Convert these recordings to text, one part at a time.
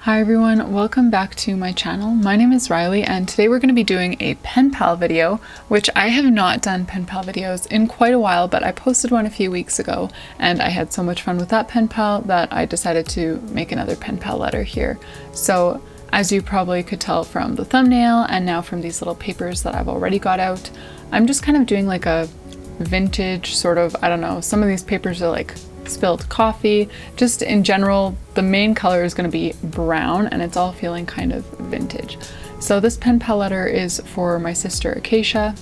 Hi everyone, welcome back to my channel. My name is Riley and today we're going to be doing a pen pal video, which I have not done pen pal videos in quite a while, but I posted one a few weeks ago and I had so much fun with that pen pal that I decided to make another pen pal letter here. So as you probably could tell from the thumbnail and now from these little papers that I've already got out, I'm just kind of doing like a vintage sort of, I don't know, some of these papers are like spilled coffee. Just in general, the main color is going to be brown and it's all feeling kind of vintage. So this pen pal letter is for my sister Acacia.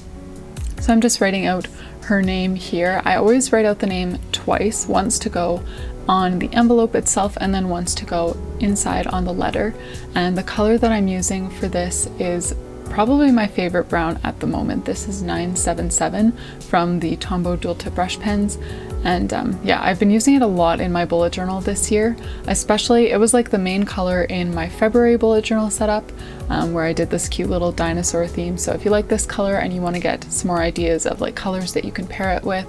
So I'm just writing out her name here. I always write out the name twice, once to go on the envelope itself and then once to go inside on the letter. And the color that I'm using for this is probably my favorite brown at the moment. This is 977 from the Tombow dual tip brush pens. And yeah, I've been using it a lot in my bullet journal this year, especially it was like the main color in my February bullet journal setup where I did this cute little dinosaur theme. So if you like this color and you want to get some more ideas of like colors that you can pair it with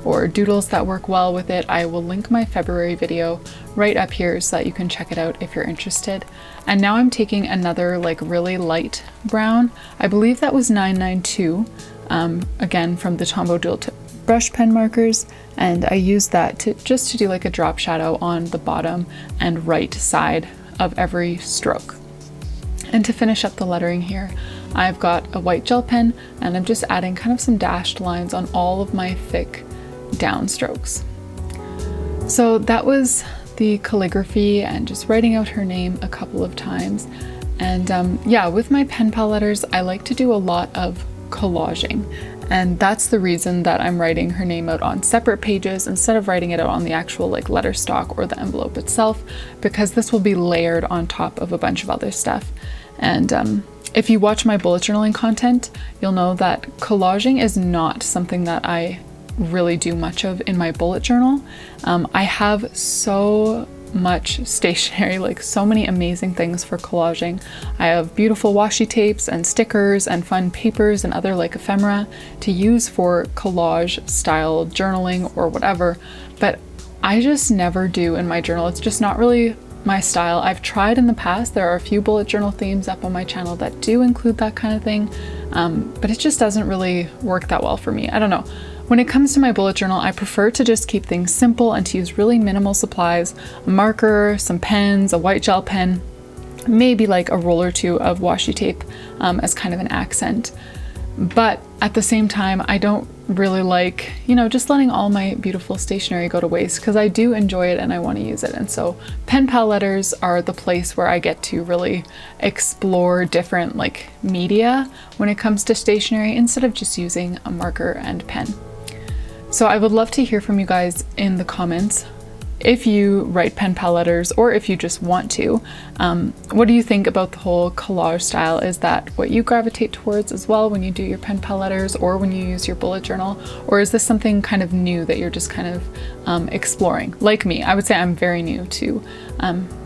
or doodles that work well with it, I will link my February video right up here so that you can check it out if you're interested. And now I'm taking another like really light brown. I believe that was 992, again from the Tombow dual tip brush pen markers, and I used that to just to do like a drop shadow on the bottom and right side of every stroke. And to finish up the lettering here, I've got a white gel pen and I'm just adding kind of some dashed lines on all of my thick down strokes. So that was the calligraphy and just writing out her name a couple of times. And yeah, with my pen pal letters, I like to do a lot of collaging. And that's the reason that I'm writing her name out on separate pages instead of writing it out on the actual like letter stock or the envelope itself, because this will be layered on top of a bunch of other stuff. And if you watch my bullet journaling content, you'll know that collaging is not something that I really do much of in my bullet journal. I have so much stationery, like so many amazing things for collaging. I have beautiful washi tapes and stickers and fun papers and other like ephemera to use for collage style journaling or whatever, but I just never do in my journal. It's just not really my style. I've tried in the past. There are a few bullet journal themes up on my channel that do include that kind of thing, but it just doesn't really work that well for me. I don't know. When it comes to my bullet journal, I prefer to just keep things simple and to use really minimal supplies, a marker, some pens, a white gel pen, maybe like a roll or two of washi tape as kind of an accent. But at the same time, I don't really like, you know, just letting all my beautiful stationery go to waste because I do enjoy it and I want to use it. And so pen pal letters are the place where I get to really explore different like media when it comes to stationery instead of just using a marker and pen. So I would love to hear from you guys in the comments if you write pen pal letters or if you just want to. What do you think about the whole collage style? Is that what you gravitate towards as well when you do your pen pal letters or when you use your bullet journal? Or is this something kind of new that you're just kind of exploring? Like me, I would say I'm very new to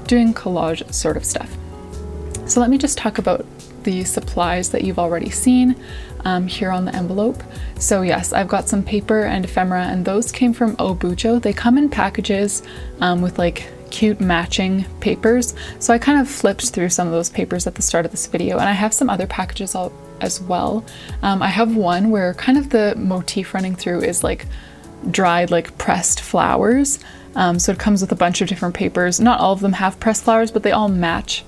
doing collage sort of stuff. So let me just talk about the supplies that you've already seen here on the envelope. So yes, I've got some paper and ephemera and those came from OBUJO. They come in packages with like cute matching papers. So I kind of flipped through some of those papers at the start of this video and I have some other packages as well. I have one where kind of the motif running through is like dried like pressed flowers. So it comes with a bunch of different papers. Not all of them have pressed flowers, but they all match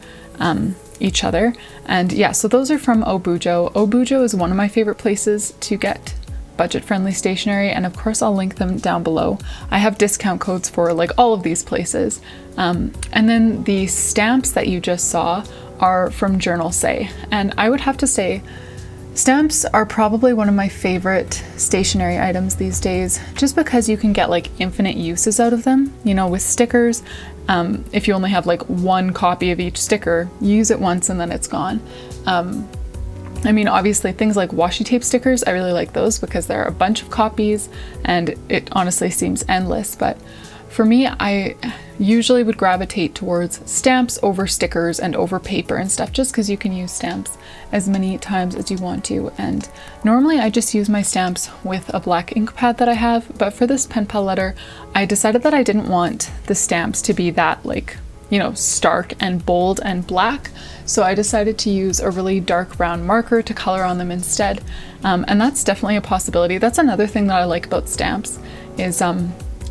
each other. And yeah, so those are from OBUJO. OBUJO is one of my favorite places to get budget-friendly stationery, and of course I'll link them down below. I have discount codes for like all of these places. And then the stamps that you just saw are from Journal Say, and I would have to say stamps are probably one of my favorite stationery items these days, just because you can get like infinite uses out of them. You know, with stickers, if you only have like one copy of each sticker, you use it once and then it's gone. I mean, obviously things like washi tape stickers, I really like those because there are a bunch of copies and it honestly seems endless. But for me, I usually would gravitate towards stamps over stickers and over paper and stuff, just because you can use stamps as many times as you want to. And normally I just use my stamps with a black ink pad that I have, but for this pen pal letter, I decided that I didn't want the stamps to be that like, you know, stark and bold and black. So I decided to use a really dark brown marker to color on them instead. And that's definitely a possibility. That's another thing that I like about stamps is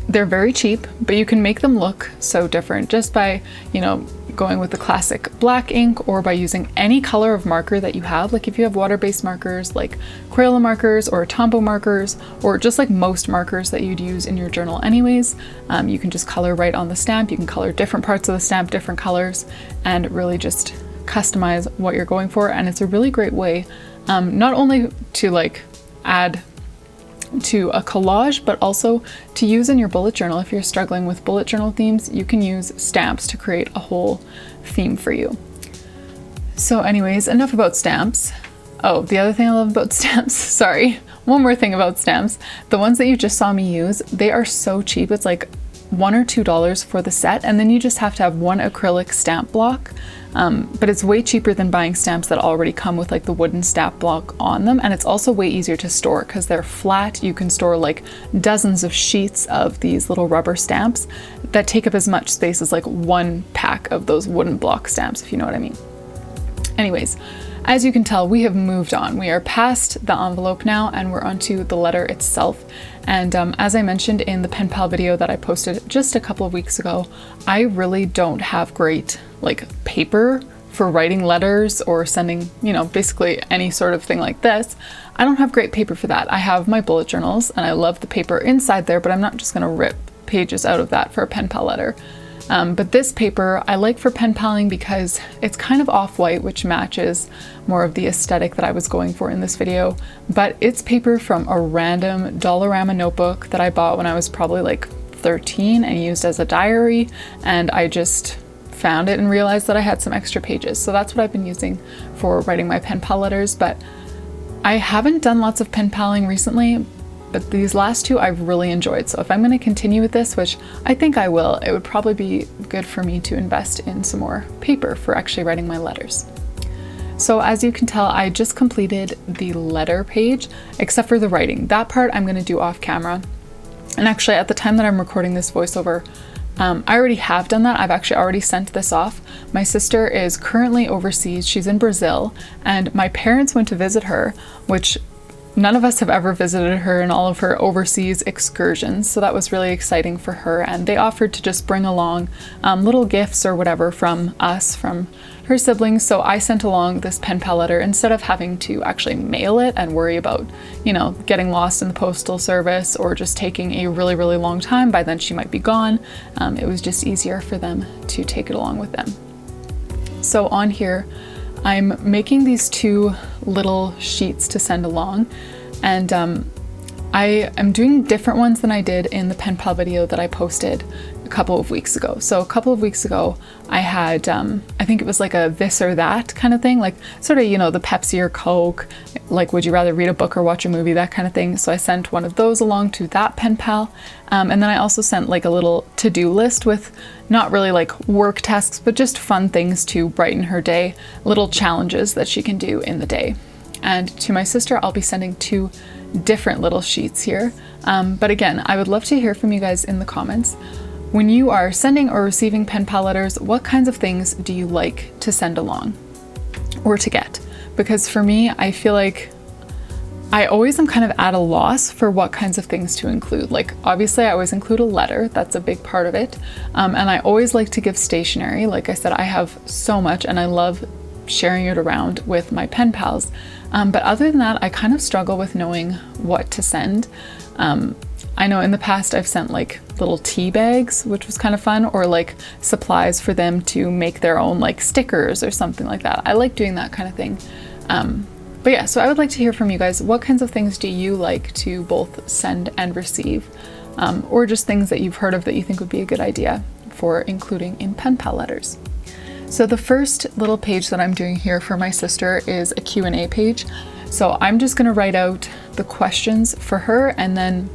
they're very cheap, but you can make them look so different just by, you know, going with the classic black ink or by using any color of marker that you have. Like if you have water-based markers like Crayola markers or Tombow markers, or just like most markers that you'd use in your journal anyways, you can just color right on the stamp. You can color different parts of the stamp, different colors, and really just customize what you're going for. And it's a really great way not only to like add to a collage, but also to use in your bullet journal. If you're struggling with bullet journal themes, you can use stamps to create a whole theme for you. So anyways, enough about stamps. Oh, the other thing I love about stamps, sorry, one more thing about stamps. The ones that you just saw me use, they are so cheap. It's like $1 or $2 for the set, and then you just have to have one acrylic stamp block. But it's way cheaper than buying stamps that already come with like the wooden stamp block on them, and it's also way easier to store because they're flat. You can store like dozens of sheets of these little rubber stamps that take up as much space as like one pack of those wooden block stamps, if you know what I mean. Anyways, as you can tell, we have moved on. We are past the envelope now and we're onto the letter itself. And as I mentioned in the pen pal video that I posted just a couple of weeks ago, I really don't have great like paper for writing letters or sending, you know, basically any sort of thing like this. I don't have great paper for that. I have my bullet journals and I love the paper inside there, but I'm not just gonna rip pages out of that for a pen pal letter. But this paper I like for pen paling because it's kind of off-white, which matches more of the aesthetic that I was going for in this video. But it's paper from a random Dollarama notebook that I bought when I was probably like 13 and used as a diary, and I just found it and realized that I had some extra pages. So that's what I've been using for writing my pen pal letters. But I haven't done lots of pen paling recently, but these last two I've really enjoyed. So if I'm going to continue with this, which I think I will, it would probably be good for me to invest in some more paper for actually writing my letters. So as you can tell, I just completed the letter page, except for the writing. That part I'm going to do off camera. And actually at the time that I'm recording this voiceover, I already have done that. I've actually already sent this off. My sister is currently overseas. She's in Brazil, and my parents went to visit her, which none of us have ever visited her in all of her overseas excursions, so that was really exciting for her, and they offered to just bring along little gifts or whatever from us, from her siblings. So I sent along this pen pal letter instead of having to actually mail it and worry about, you know, getting lost in the postal service or just taking a really, really long time. By then she might be gone. It was just easier for them to take it along with them. So on here, I'm making these two little sheets to send along, and I am doing different ones than I did in the pen pal video that I posted a couple of weeks ago. So a couple of weeks ago I had, I think it was like a this or that kind of thing, like sort of, you know, the Pepsi or Coke, like would you rather read a book or watch a movie, that kind of thing. So I sent one of those along to that pen pal. And then I also sent like a little to-do list with not really like work tasks, but just fun things to brighten her day, little challenges that she can do in the day. And to my sister, I'll be sending two different little sheets here. But again, I would love to hear from you guys in the comments. When you are sending or receiving pen pal letters, what kinds of things do you like to send along or to get? Because for me, I feel like I always am kind of at a loss for what kinds of things to include. Like obviously I always include a letter, that's a big part of it. And I always like to give stationery. Like I said, I have so much and I love sharing it around with my pen pals. But other than that, I kind of struggle with knowing what to send. I know in the past I've sent like little tea bags, which was kind of fun, or like supplies for them to make their own like stickers or something like that. I like doing that kind of thing. But yeah, so I would like to hear from you guys. What kinds of things do you like to both send and receive? Or just things that you've heard of that you think would be a good idea for including in pen pal letters. So the first little page that I'm doing here for my sister is a Q&A page. So I'm just gonna write out the questions for her, and then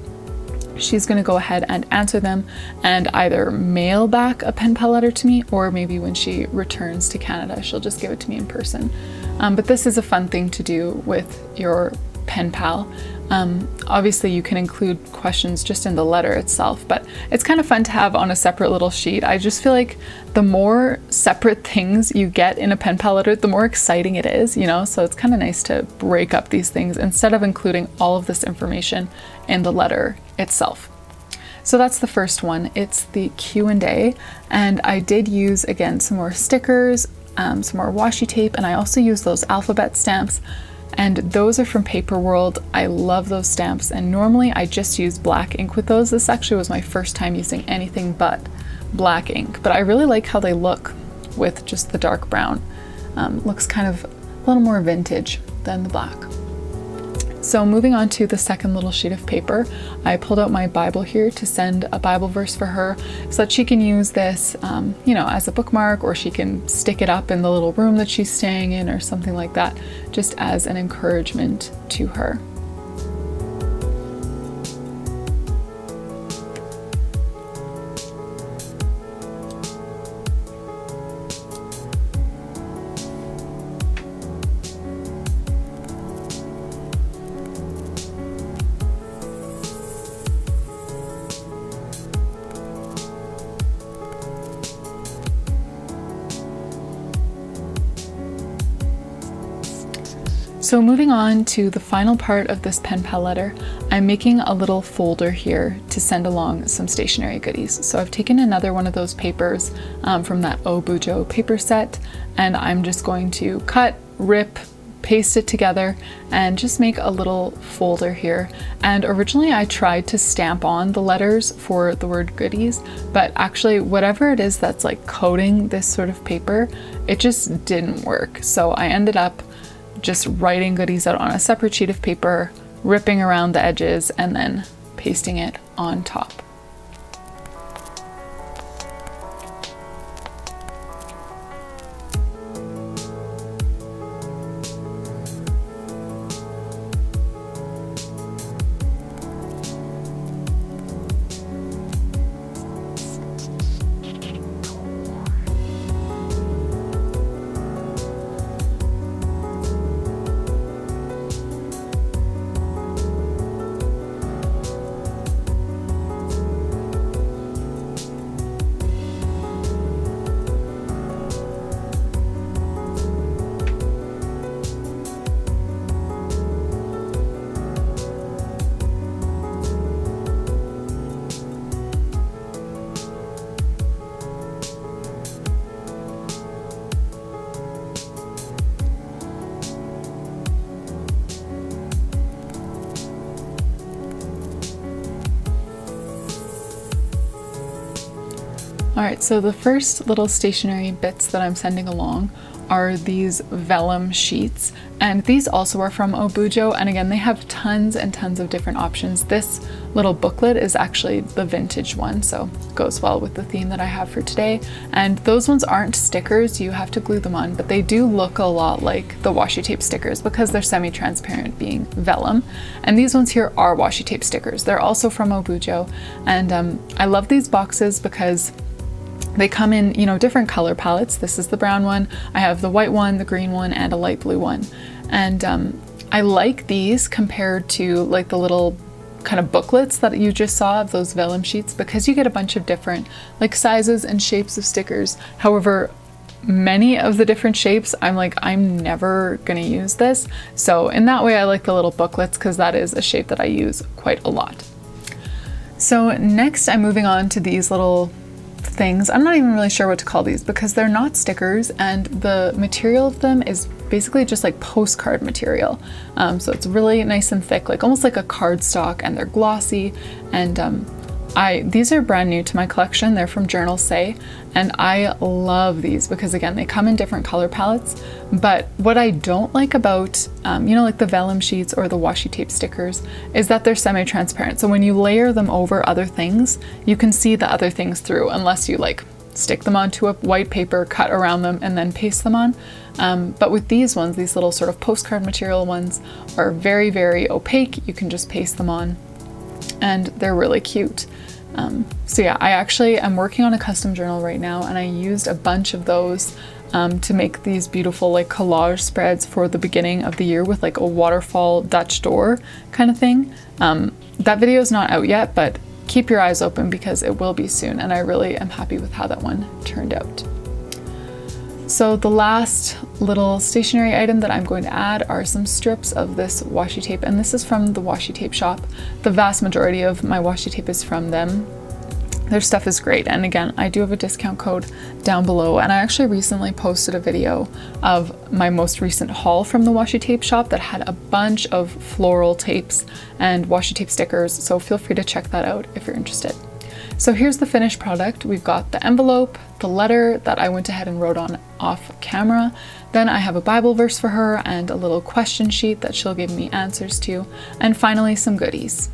she's gonna go ahead and answer them and either mail back a pen pal letter to me, or maybe when she returns to Canada, she'll just give it to me in person. But this is a fun thing to do with your pen pal. Obviously you can include questions just in the letter itself, but it's kind of fun to have on a separate little sheet. I just feel like the more separate things you get in a pen pal letter, the more exciting it is, you know? So it's kind of nice to break up these things instead of including all of this information in the letter itself. So that's the first one. It's the Q&A, and I did use, again, some more stickers, some more washi tape, and I also used those alphabet stamps. And those are from Paperwrld. I love those stamps, and normally I just use black ink with those. This actually was my first time using anything but black ink, but I really like how they look with just the dark brown. Looks kind of a little more vintage than the black. So moving on to the second little sheet of paper, I pulled out my Bible here to send a Bible verse for her so that she can use this, you know, as a bookmark, or she can stick it up in the little room that she's staying in or something like that, just as an encouragement to her. So moving on to the final part of this pen pal letter, I'm making a little folder here to send along some stationery goodies. So I've taken another one of those papers from that OBUJO paper set, and I'm just going to cut, rip, paste it together, and just make a little folder here. And originally I tried to stamp on the letters for the word goodies, but actually whatever it is that's like coating this sort of paper, it just didn't work. So I ended up just writing goodies out on a separate sheet of paper, ripping around the edges, and then pasting it on top. Alright, so the first little stationery bits that I'm sending along are these vellum sheets, and these also are from OBUJO, and again they have tons and tons of different options. This little booklet is actually the vintage one, so it goes well with the theme that I have for today. And those ones aren't stickers, you have to glue them on, but they do look a lot like the washi tape stickers because they're semi-transparent, being vellum. And these ones here are washi tape stickers. They're also from OBUJO, and I love these boxes because they come in, you know, different color palettes. This is the brown one. I have the white one, the green one, and a light blue one. And I like these compared to like the little kind of booklets that you just saw of those vellum sheets, because you get a bunch of different like sizes and shapes of stickers. However, many of the different shapes, I'm like, I'm never gonna use this. So in that way, I like the little booklets because that is a shape that I use quite a lot. So next I'm moving on to these little things. I'm not even really sure what to call these because they're not stickers, and the material of them is basically just like postcard material. So it's really nice and thick, like almost like a cardstock, and they're glossy. And these are brand new to my collection. They're from Journal Say, and I love these because again, they come in different color palettes. But what I don't like about, you know, like the vellum sheets or the washi tape stickers is that they're semi-transparent. So when you layer them over other things, you can see the other things through unless you like stick them onto a white paper, cut around them, and then paste them on. But with these ones, these little sort of postcard material ones are very, very opaque. You can just paste them on, and they're really cute. So yeah, I actually am working on a custom journal right now, and I used a bunch of those to make these beautiful like collage spreads for the beginning of the year with like a waterfall Dutch door kind of thing. That video is not out yet, but keep your eyes open because it will be soon, and I really am happy with how that one turned out. So the last little stationery item that I'm going to add are some strips of this washi tape, and this is from the washi tape shop. The vast majority of my washi tape is from them. Their stuff is great, and again, I do have a discount code down below, and I actually recently posted a video of my most recent haul from the washi tape shop that had a bunch of floral tapes and washi tape stickers, so feel free to check that out if you're interested. So here's the finished product. We've got the envelope, the letter that I went ahead and wrote on off camera, then I have a Bible verse for her and a little question sheet that she'll give me answers to, and finally some goodies.